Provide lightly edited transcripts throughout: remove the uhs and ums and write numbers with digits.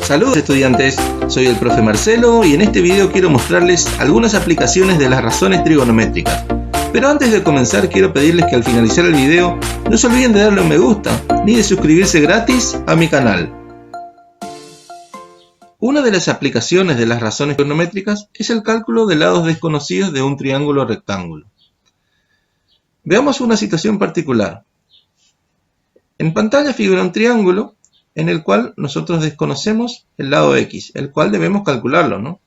Saludos estudiantes, soy el profe Marcelo y en este video quiero mostrarles algunas aplicaciones de las razones trigonométricas. Pero antes de comenzar quiero pedirles que al finalizar el video no se olviden de darle un me gusta ni de suscribirse gratis a mi canal. Una de las aplicaciones de las razones trigonométricas es el cálculo de lados desconocidos de un triángulo rectángulo. Veamos una situación particular. En pantalla figura un triángulo en el cual nosotros desconocemos el lado X, el cual debemos calcularlo, ¿no?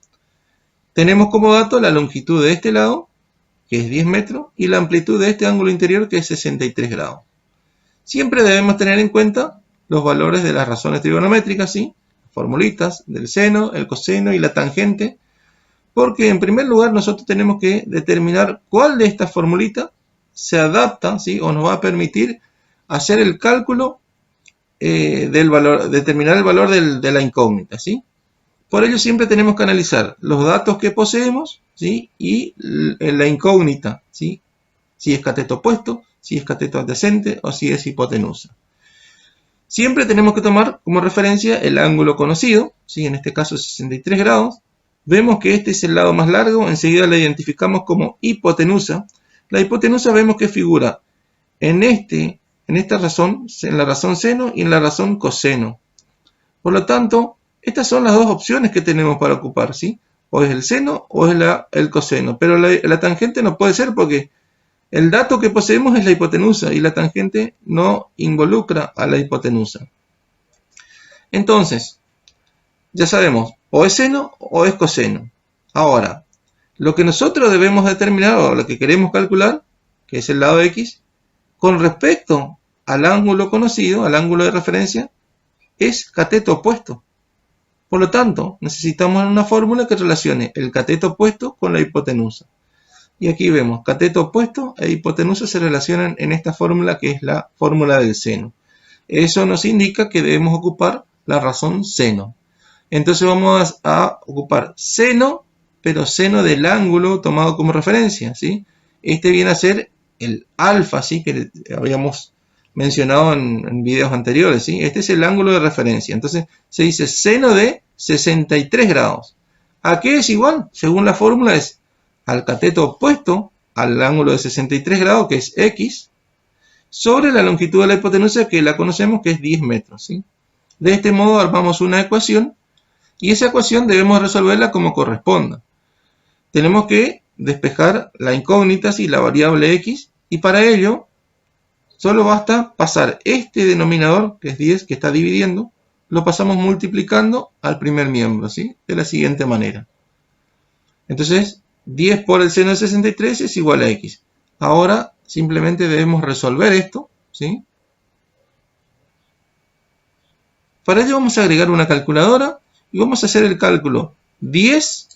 Tenemos como dato la longitud de este lado, que es 10 metros, y la amplitud de este ángulo interior, que es 63 grados. Siempre debemos tener en cuenta los valores de las razones trigonométricas, ¿sí? Formulitas del seno, el coseno y la tangente, porque en primer lugar nosotros tenemos que determinar cuál de estas formulitas se adapta, ¿sí? O nos va a permitir hacer el cálculo del valor, determinar el valor de la incógnita, ¿sí? Por ello siempre tenemos que analizar los datos que poseemos, ¿sí? Y la incógnita, ¿sí? Si es cateto opuesto, si es cateto adyacente o si es hipotenusa. Siempre tenemos que tomar como referencia el ángulo conocido, ¿sí? En este caso 63 grados. Vemos que este es el lado más largo, enseguida la identificamos como hipotenusa. La hipotenusa vemos que figura en esta razón, en la razón seno y en la razón coseno. Por lo tanto, estas son las dos opciones que tenemos para ocupar, ¿sí? O es el seno o es el coseno. Pero la tangente no puede ser porque el dato que poseemos es la hipotenusa y la tangente no involucra a la hipotenusa. Entonces, ya sabemos, o es seno o es coseno. Ahora, lo que nosotros debemos determinar o lo que queremos calcular, que es el lado X, con respecto al ángulo conocido, al ángulo de referencia, es cateto opuesto. Por lo tanto, necesitamos una fórmula que relacione el cateto opuesto con la hipotenusa. Y aquí vemos, cateto opuesto e hipotenusa se relacionan en esta fórmula que es la fórmula del seno. Eso nos indica que debemos ocupar la razón seno. Entonces vamos a ocupar seno, pero seno del ángulo tomado como referencia, ¿sí? Este viene a ser el alfa, ¿sí? Que habíamos mencionado en videos anteriores, ¿sí? Este es el ángulo de referencia. Entonces se dice seno de 63 grados. ¿A qué es igual? Según la fórmula es al cateto opuesto al ángulo de 63 grados, que es X, sobre la longitud de la hipotenusa, que la conocemos, que es 10 metros, ¿sí? De este modo armamos una ecuación y esa ecuación debemos resolverla como corresponda. Tenemos que despejar la incógnita, ¿sí? La variable X, y para ello solo basta pasar este denominador, que es 10, que está dividiendo, lo pasamos multiplicando al primer miembro, ¿sí? De la siguiente manera. Entonces, 10 por el seno de 63 es igual a X. Ahora, simplemente debemos resolver esto, ¿sí? Para ello vamos a agregar una calculadora y vamos a hacer el cálculo 10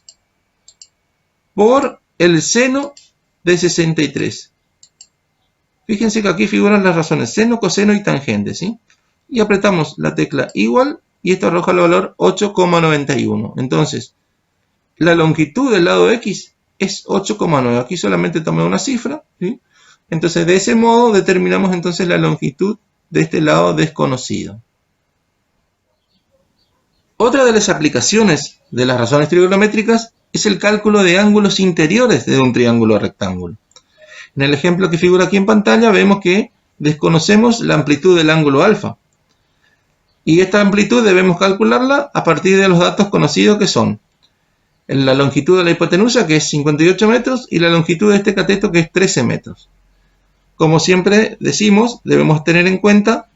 por el seno de 63. Fíjense que aquí figuran las razones seno, coseno y tangente, ¿sí? Y apretamos la tecla igual y esto arroja el valor 8,91. Entonces, la longitud del lado X es 8,9. Aquí solamente tomé una cifra, ¿sí? Entonces, de ese modo determinamos entonces la longitud de este lado desconocido. Otra de las aplicaciones de las razones trigonométricas es el cálculo de ángulos interiores de un triángulo rectángulo. En el ejemplo que figura aquí en pantalla vemos que desconocemos la amplitud del ángulo alfa. Y esta amplitud debemos calcularla a partir de los datos conocidos que son la longitud de la hipotenusa, que es 58 metros, y la longitud de este cateto, que es 13 metros. Como siempre decimos, debemos tener en cuenta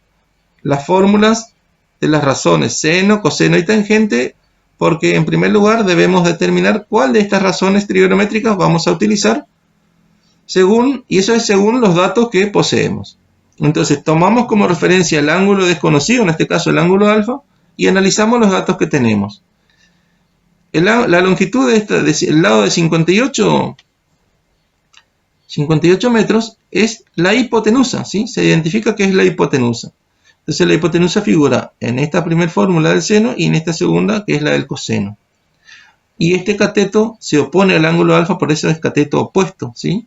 las fórmulas de las razones seno, coseno y tangente, porque en primer lugar debemos determinar cuál de estas razones trigonométricas vamos a utilizar, y eso es según los datos que poseemos. Entonces tomamos como referencia el ángulo desconocido, en este caso el ángulo alfa, y analizamos los datos que tenemos. La longitud del lado de 58 metros es la hipotenusa, ¿sí? Se identifica que es la hipotenusa. Entonces la hipotenusa figura en esta primera fórmula del seno y en esta segunda, que es la del coseno. Y este cateto se opone al ángulo alfa, por eso es cateto opuesto, ¿sí?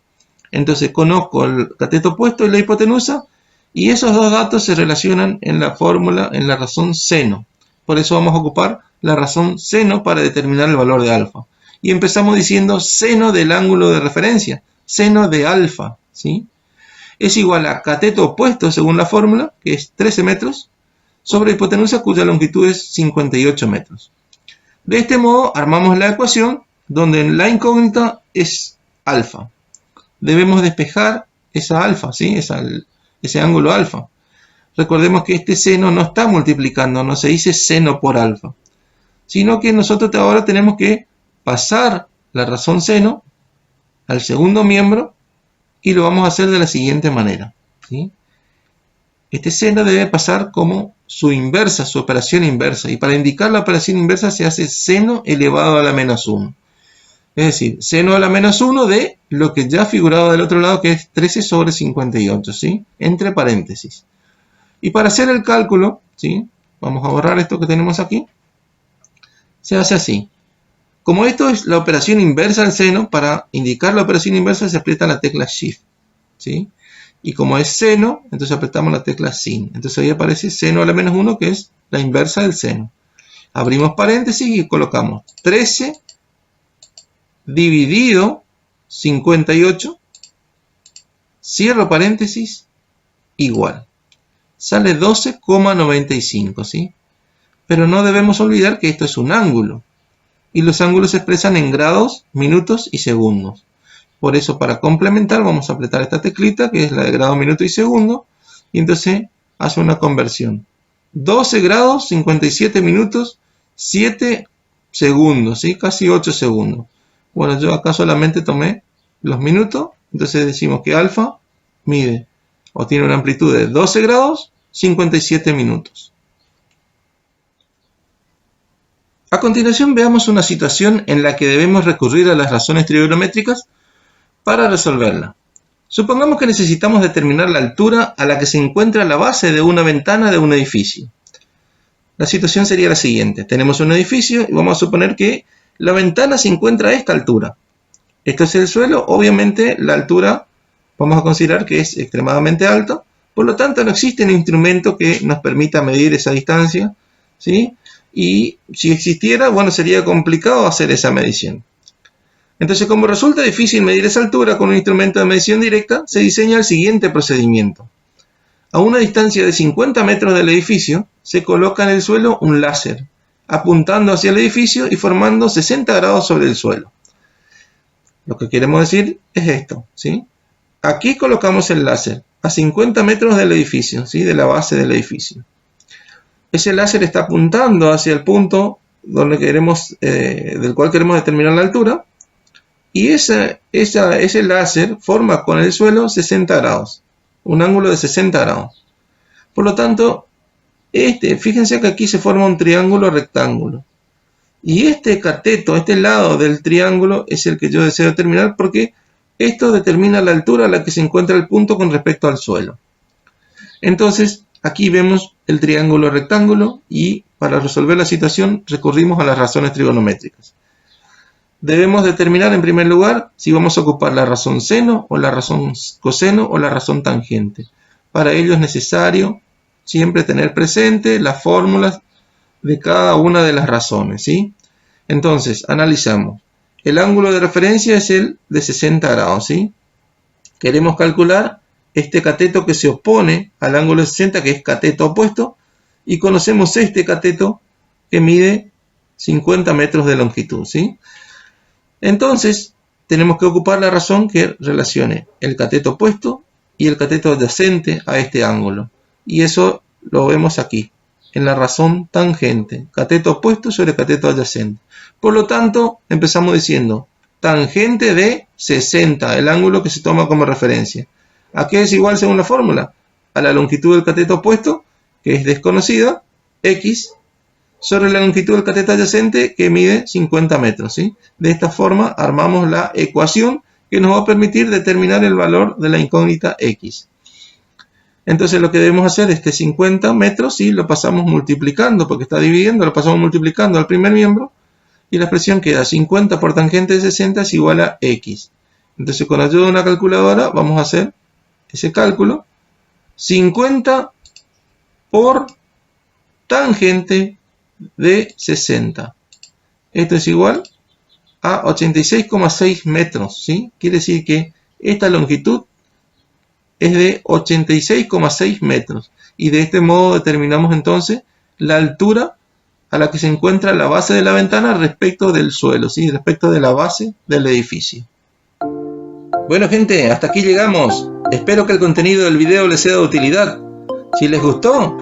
Entonces conozco el cateto opuesto y la hipotenusa, y esos dos datos se relacionan en la fórmula, en la razón seno. Por eso vamos a ocupar la razón seno para determinar el valor de alfa. Y empezamos diciendo seno del ángulo de referencia, seno de alfa, ¿sí? Es igual a cateto opuesto según la fórmula, que es 13 metros, sobre hipotenusa cuya longitud es 58 metros. De este modo armamos la ecuación donde la incógnita es alfa. Debemos despejar esa alfa, ¿sí? Ese ángulo alfa. Recordemos que este seno no está multiplicando, no se dice seno por alfa, sino que nosotros ahora tenemos que pasar la razón seno al segundo miembro y lo vamos a hacer de la siguiente manera, ¿sí? Este seno debe pasar como su inversa, su operación inversa, y para indicar la operación inversa se hace seno elevado a la menos 1. Es decir, seno a la menos 1 de lo que ya ha figurado del otro lado, que es 13 sobre 58, ¿sí? Entre paréntesis. Y para hacer el cálculo, ¿sí? Vamos a borrar esto que tenemos aquí. Se hace así. Como esto es la operación inversa del seno, para indicar la operación inversa se aprieta la tecla Shift, ¿sí? Y como es seno, entonces apretamos la tecla Sin. Entonces ahí aparece seno a la menos 1, que es la inversa del seno. Abrimos paréntesis y colocamos 13 dividido 58, cierro paréntesis, igual. Sale 12,95, ¿sí? Pero no debemos olvidar que esto es un ángulo. Y los ángulos se expresan en grados, minutos y segundos. Por eso, para complementar, vamos a apretar esta teclita, que es la de grado, minuto y segundo. Y entonces hace una conversión. 12 grados, 57 minutos, 7 segundos, ¿sí? Casi 8 segundos. Bueno, yo acá solamente tomé los minutos. Entonces decimos que alfa mide o tiene una amplitud de 12 grados, 57 minutos. A continuación veamos una situación en la que debemos recurrir a las razones trigonométricas para resolverla. Supongamos que necesitamos determinar la altura a la que se encuentra la base de una ventana de un edificio. La situación sería la siguiente. Tenemos un edificio y vamos a suponer que la ventana se encuentra a esta altura. Esto es el suelo. Obviamente la altura vamos a considerar que es extremadamente alta. Por lo tanto no existe un instrumento que nos permita medir esa distancia, ¿sí? Y si existiera, bueno, sería complicado hacer esa medición. Entonces, como resulta difícil medir esa altura con un instrumento de medición directa, se diseña el siguiente procedimiento. A una distancia de 50 metros del edificio, se coloca en el suelo un láser, apuntando hacia el edificio y formando 60 grados sobre el suelo. Lo que queremos decir es esto, ¿sí? Aquí colocamos el láser, a 50 metros del edificio, ¿sí? De la base del edificio. Ese láser está apuntando hacia el punto donde del cual queremos determinar la altura, y ese láser forma con el suelo 60 grados, un ángulo de 60 grados. Por lo tanto, fíjense que aquí se forma un triángulo rectángulo, y este cateto, este lado del triángulo, es el que yo deseo determinar, porque esto determina la altura a la que se encuentra el punto con respecto al suelo. Entonces, aquí vemos el triángulo rectángulo y para resolver la situación recurrimos a las razones trigonométricas. Debemos determinar en primer lugar si vamos a ocupar la razón seno o la razón coseno o la razón tangente. Para ello es necesario siempre tener presente las fórmulas de cada una de las razones, ¿sí? Entonces, analizamos. El ángulo de referencia es el de 60 grados, ¿sí? Queremos calcular este cateto que se opone al ángulo de 60, que es cateto opuesto, y conocemos este cateto que mide 50 metros de longitud, ¿sí? Entonces, tenemos que ocupar la razón que relacione el cateto opuesto y el cateto adyacente a este ángulo. Y eso lo vemos aquí, en la razón tangente, cateto opuesto sobre cateto adyacente. Por lo tanto, empezamos diciendo tangente de 60, el ángulo que se toma como referencia. ¿A qué es igual según la fórmula? A la longitud del cateto opuesto, que es desconocida, x, sobre la longitud del cateto adyacente, que mide 50 metros, ¿sí? De esta forma armamos la ecuación que nos va a permitir determinar el valor de la incógnita x. Entonces lo que debemos hacer es que 50 metros y lo pasamos multiplicando, porque está dividiendo, lo pasamos multiplicando al primer miembro, y la expresión queda 50 por tangente de 60 es igual a x. Entonces con ayuda de una calculadora vamos a hacer ese cálculo. 50 por tangente de 60. Esto es igual a 86,6 metros, ¿sí? Quiere decir que esta longitud es de 86,6 metros. Y de este modo determinamos entonces la altura a la que se encuentra la base de la ventana respecto del suelo, ¿sí? Respecto de la base del edificio. Bueno, gente, hasta aquí llegamos. Espero que el contenido del video les sea de utilidad. Si les gustó,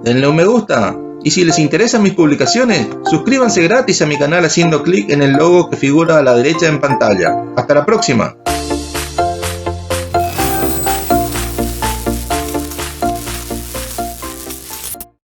denle un me gusta. Y si les interesan mis publicaciones, suscríbanse gratis a mi canal haciendo clic en el logo que figura a la derecha en pantalla. Hasta la próxima.